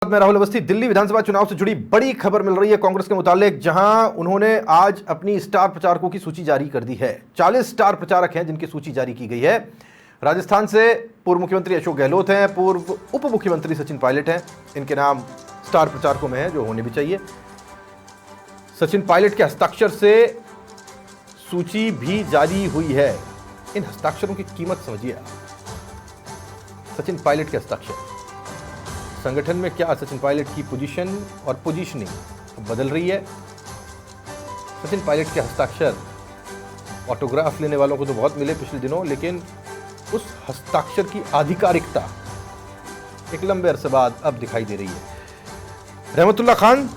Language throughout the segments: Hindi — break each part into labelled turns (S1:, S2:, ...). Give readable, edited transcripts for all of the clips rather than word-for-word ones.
S1: मैं राहुल अवस्थी। दिल्ली विधानसभा चुनाव से जुड़ी बड़ी खबर मिल रही है कांग्रेस के मुतालिक, जहां उन्होंने आज अपनी स्टार प्रचारकों की सूची जारी कर दी है। 40 स्टार प्रचारक हैं जिनकी सूची जारी की गई है। राजस्थान से पूर्व मुख्यमंत्री अशोक गहलोत हैं, पूर्व उप मुख्यमंत्री सचिन पायलट हैं। इनके नाम स्टार प्रचारकों में हैं, जो होने भी चाहिए। सचिन पायलट के हस्ताक्षर से सूची भी जारी हुई है। इन हस्ताक्षरों की कीमत समझिए। सचिन पायलट के हस्ताक्षर, संगठन में क्या सचिन पायलट की पोजीशन और पोजीशनिंग बदल रही है। सचिन पायलट के हस्ताक्षर, ऑटोग्राफ लेने वालों को तो बहुत मिले पिछले दिनों, लेकिन उस हस्ताक्षर की आधिकारिकता एक लंबे अरसे बाद अब दिखाई दे रही है। रहमतुल्लाह खान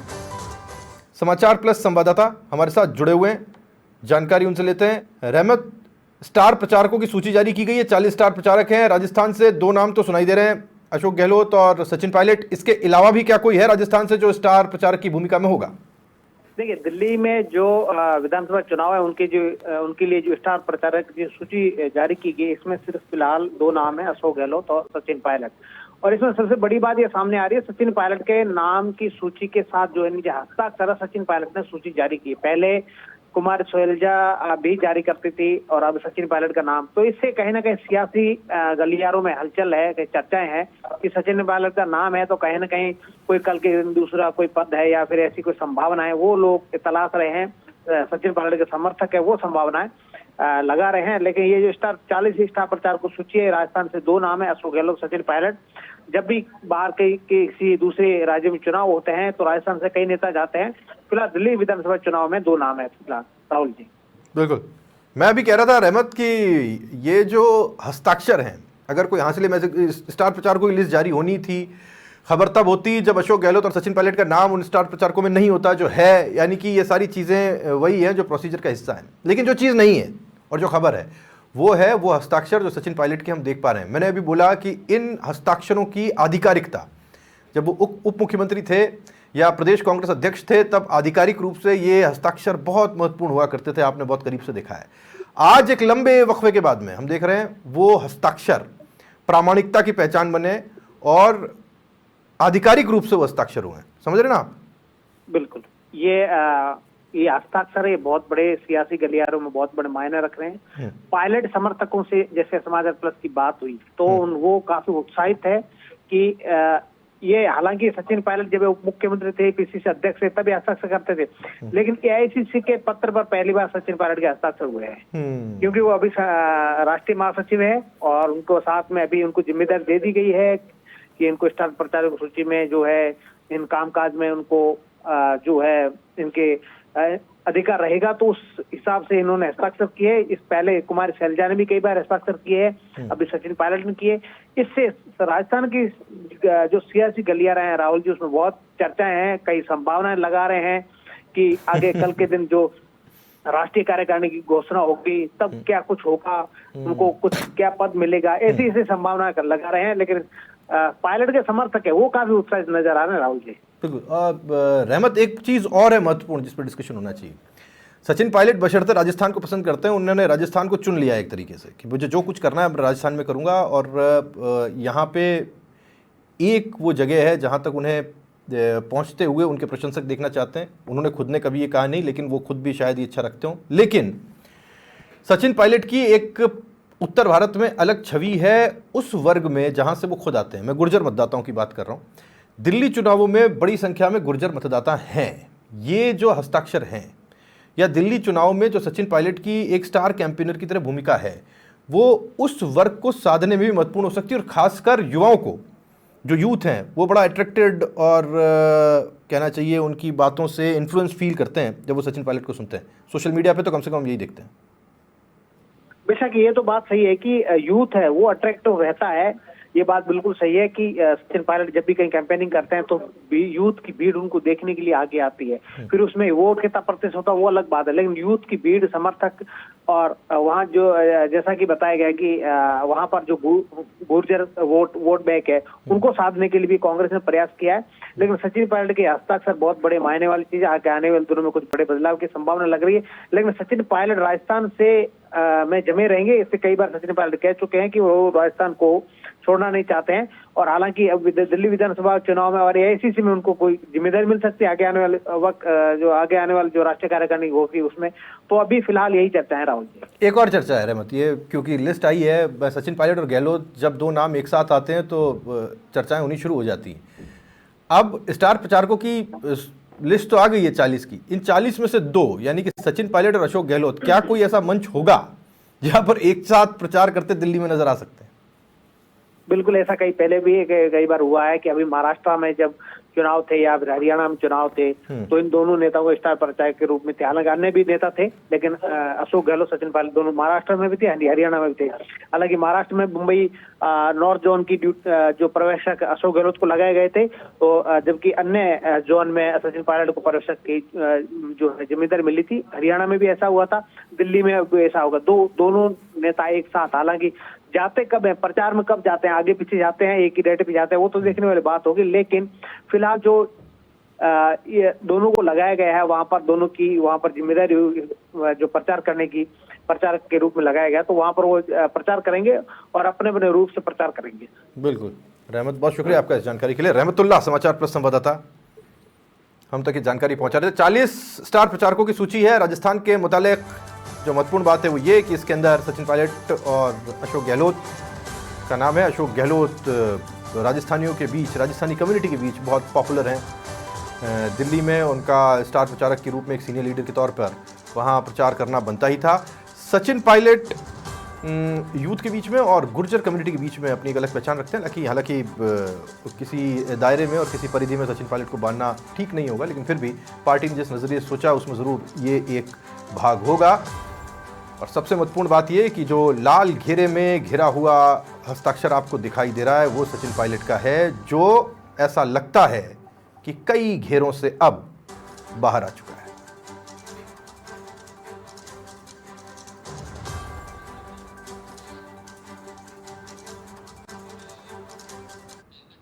S1: समाचार प्लस संवाददाता हमारे साथ जुड़े हुए हैं, जानकारी उनसे लेते हैं। रहमत, स्टार प्रचारकों की सूची जारी की गई है, 40 स्टार प्रचारक हैं। राजस्थान से दो नाम तो सुनाई दे रहे हैं, अशोक गहलोत और सचिन पायलट। इसके अलावा भी क्या कोई है राजस्थान से जो स्टार प्रचारक की भूमिका में होगा?
S2: देखिए, दिल्ली में जो विधानसभा चुनाव है उनके लिए जो स्टार प्रचारक की सूची जारी की गई, इसमें सिर्फ फिलहाल दो नाम है, अशोक गहलोत और सचिन पायलट। और इसमें सबसे बड़ी बात ये सामने आ रही है, सचिन पायलट के नाम की सूची के साथ जो है नीचे हस्ताक्षर सचिन पायलट ने सूची जारी की। पहले कुमार शैलजा भी जारी करती थी और अब सचिन पायलट का नाम। तो इससे कहीं ना कहीं सियासी गलियारों में हलचल है, कहीं चर्चाएं हैं कि सचिन पायलट का नाम है तो कहीं ना कहीं कोई कल के दिन दूसरा कोई पद है या फिर ऐसी कोई संभावना है, वो लोग तलाश रहे हैं। सचिन पायलट के समर्थक है, वो संभावनाएं लगा रहे हैं। लेकिन ये जो 40 स्टार प्रचारक सूची है, राजस्थान से दो नाम है, अशोक गहलोत, सचिन पायलट। जब भी बाहर के किसी दूसरे राज्य में चुनाव होते हैं तो राजस्थान से कई नेता जाते हैं। फिलहाल दिल्ली विधानसभा चुनाव में दो नाम है फिलहाल। राहुल जी,
S1: बिल्कुल। मैं अभी कह रहा था रहमत कि ये जो हस्ताक्षर हैं, अगर कोई हासिल में स्टार प्रचारकों की लिस्ट जारी होनी थी, खबर तब होती जब अशोक गहलोत और सचिन पायलट का नाम उन स्टार प्रचारकों में नहीं होता जो है। यानी कि ये सारी चीज़ें वही हैं जो प्रोसीजर का हिस्सा है। लेकिन जो चीज़ नहीं है और जो खबर है वो है वो हस्ताक्षर जो सचिन पायलट के हम देख पा रहे हैं। मैंने अभी बोला कि इन हस्ताक्षरों की आधिकारिकता, जब वो उप मुख्यमंत्री थे या प्रदेश कांग्रेस अध्यक्ष थे, तब आधिकारिक रूप से ये हस्ताक्षर बहुत महत्वपूर्ण हुआ करते थे। आपने बहुत करीब से देखा है। आज एक लंबे वक्फे के बाद में हम देख रहे हैं वो हस्ताक्षर प्रामाणिकता की पहचान बने और आधिकारिक रूप से वो हस्ताक्षर हुए। समझ रहे ना आप?
S2: बिल्कुल। ये हस्ताक्षर ये बहुत बड़े सियासी गलियारों में बहुत बड़े मायने रख रहे हैं। पायलट समर्थकों से जैसे समाचार प्लस की बात हुई तो वो काफी उत्साहित है कि ये, हालांकि सचिन पायलट जब उप मुख्यमंत्री थे, पीसीसी अध्यक्ष थे, तभी हस्ताक्षर करते थे, लेकिन एआईसीसी के पत्र पर पहली बार सचिन पायलट के हस्ताक्षर हुए हैं। क्योंकि वो अभी राष्ट्रीय महासचिव है और उनको साथ में अभी उनको जिम्मेदारी दे दी गई है कि इनको स्टार प्रचारक सूची में जो है इन कामकाज में उनको जो है इनके अधिकार रहेगा। तो उस हिसाब से इन्होंने हस्ताक्षर किए। इस पहले कुमार शैलजा ने भी कई बार हस्ताक्षर किए हैं, अभी सचिन पायलट ने किए। इससे राजस्थान की जो सियासी गलियारे हैं राहुल जी, उसमें बहुत चर्चाएं हैं, कई संभावनाएं लगा रहे हैं कि आगे कल के दिन जो राष्ट्रीय कार्यकारिणी की घोषणा होगी तब क्या कुछ होगा, उनको कुछ क्या पद मिलेगा, ऐसी संभावनाएं लगा रहे हैं। लेकिन पायलट के समर्थक है वो काफी उत्साहित नजर आ रहे हैं राहुल जी।
S1: बिल्कुल। रहमत, एक चीज और है महत्वपूर्ण जिस पर डिस्कशन होना चाहिए। सचिन पायलट बशर्ते राजस्थान को पसंद करते हैं, उन्होंने राजस्थान को चुन लिया एक तरीके से कि मुझे जो कुछ करना है राजस्थान में करूंगा। और यहाँ पे एक वो जगह है जहाँ तक उन्हें पहुँचते हुए उनके प्रशंसक देखना चाहते हैं। उन्होंने खुद ने कभी ये कहा नहीं, लेकिन वो खुद भी शायद ये इच्छा रखते हों। लेकिन सचिन पायलट की एक उत्तर भारत में अलग छवि है उस वर्ग में जहाँ से वो खुद आते हैं। मैं गुर्जर मतदाताओं की बात कर रहा हूँ। दिल्ली चुनावों में बड़ी संख्या में गुर्जर मतदाता हैं। ये जो हस्ताक्षर हैं या दिल्ली चुनाव में जो सचिन पायलट की एक स्टार कैंपेनर की तरह भूमिका है, वो उस वर्ग को साधने में भी महत्वपूर्ण हो सकती है। और खासकर युवाओं को, जो यूथ हैं, वो बड़ा अट्रैक्टेड और कहना चाहिए उनकी बातों से इन्फ्लुएंस फील करते हैं जब वो सचिन पायलट को सुनते हैं। सोशल मीडिया पे तो कम से कम यही देखते हैं।
S2: बेशक ये तो बात सही है कि यूथ है वो अट्रैक्टिव रहता है। ये बात बिल्कुल सही है कि सचिन पायलट जब भी कहीं कैंपेनिंग करते हैं तो यूथ की भीड़ उनको देखने के लिए आगे आती है। फिर उसमें वोट कितना प्रतिशत होता है वो अलग बात है, लेकिन यूथ की भीड़, समर्थक और वहाँ जो जैसा कि बताया गया कि वहाँ पर जो गुर्जर वोट बैंक है उनको साधने के लिए भी कांग्रेस ने प्रयास किया है। लेकिन सचिन पायलट के हस्ताक्षर बहुत बड़े मायने वाली चीज, आगे आने वाले दिनों में कुछ बड़े बदलाव की संभावना लग रही है। लेकिन सचिन पायलट राजस्थान से में जमे रहेंगे। इससे कई बार सचिन पायलट कह चुके हैं कि वो राजस्थान को छोड़ना नहीं चाहते हैं। और हालांकि अब दिल्ली विधानसभा चुनाव में और एआईसीसी में उनको कोई जिम्मेदारी मिल सकती है आगे आने वाले वक्त, जो आगे आने वाले जो राष्ट्रीय कार्यकारिणी होगी उसमें। तो अभी फिलहाल यही चर्चा है राहुल जी।
S1: एक और चर्चा है रहमत, ये क्योंकि लिस्ट आई है सचिन पायलट और गहलोत, जब दो नाम एक साथ आते हैं तो चर्चाएं होनी शुरू हो जाती हैं। अब स्टार प्रचारकों की लिस्ट तो आ गई है 40 की, इन 40 में से 2 यानी कि सचिन पायलट और अशोक गहलोत, क्या कोई ऐसा मंच होगा जहां पर एक साथ प्रचार करते दिल्ली में नजर आ सकते हैं?
S2: बिल्कुल, ऐसा पहले भी कई बार हुआ है कि अभी महाराष्ट्र में जब चुनाव थे या फिर हरियाणा में चुनाव थे तो इन दोनों नेताओं को स्टार प्रचारक के रूप में थे। हालांकि अन्य भी नेता थे, लेकिन अशोक गहलोत सचिन पायलट दोनों महाराष्ट्र में भी थे, हरियाणा में भी थे। हालांकि महाराष्ट्र में मुंबई नॉर्थ जोन की जो पर्यवेक्षक अशोक गहलोत को लगाए गए थे, तो जबकि अन्य जोन में सचिन पायलट को पर्यवेक्षक की जो जिम्मेदारी मिली थी। हरियाणा में भी ऐसा हुआ था, दिल्ली में भी ऐसा होगा। दोनों नेता एक साथ, हालांकि जाते कब है, प्रचार में कब जाते हैं, आगे पीछे जाते हैं, एक ही डेट पे जाते हैं, वो तो देखने वाली बात होगी। लेकिन फिलहाल जो ये दोनों को लगाया गया है वहां पर, दोनों की वहां पर जिम्मेदारी जो प्रचार करने की प्रचारक के रूप में लगाया गया, तो वहां पर वो प्रचार करेंगे और अपने अपने रूप से प्रचार करेंगे।
S1: बिल्कुल रहमत, बहुत शुक्रिया आपका इस जानकारी के लिए। रहमतुल्लाह समाचार प्लस संवाददाता हम तक ये जानकारी पहुंचा रहे थे। 40 स्टार प्रचारकों की सूची है राजस्थान के मुतालिक। जो महत्वपूर्ण बात है वो ये कि इसके अंदर सचिन पायलट और अशोक गहलोत का नाम है। अशोक गहलोत राजस्थानियों के बीच, राजस्थानी कम्युनिटी के बीच बहुत पॉपुलर हैं। दिल्ली में उनका स्टार प्रचारक के रूप में एक सीनियर लीडर के तौर पर वहाँ प्रचार करना बनता ही था। सचिन पायलट यूथ के बीच में और गुर्जर कम्युनिटी के बीच में अपनी एक अलग पहचान रखते हैं। हालांकि किसी दायरे में और किसी परिधि में सचिन पायलट को बांधना ठीक नहीं होगा, लेकिन फिर भी पार्टी ने जिस नज़रिए सोचा उसमें ज़रूर ये एक भाग होगा। और सबसे महत्वपूर्ण बात यह कि जो लाल घेरे में घिरा हुआ हस्ताक्षर आपको दिखाई दे रहा है वो सचिन पायलट का है, जो ऐसा लगता है कि कई घेरों से अब बाहर आ चुका है।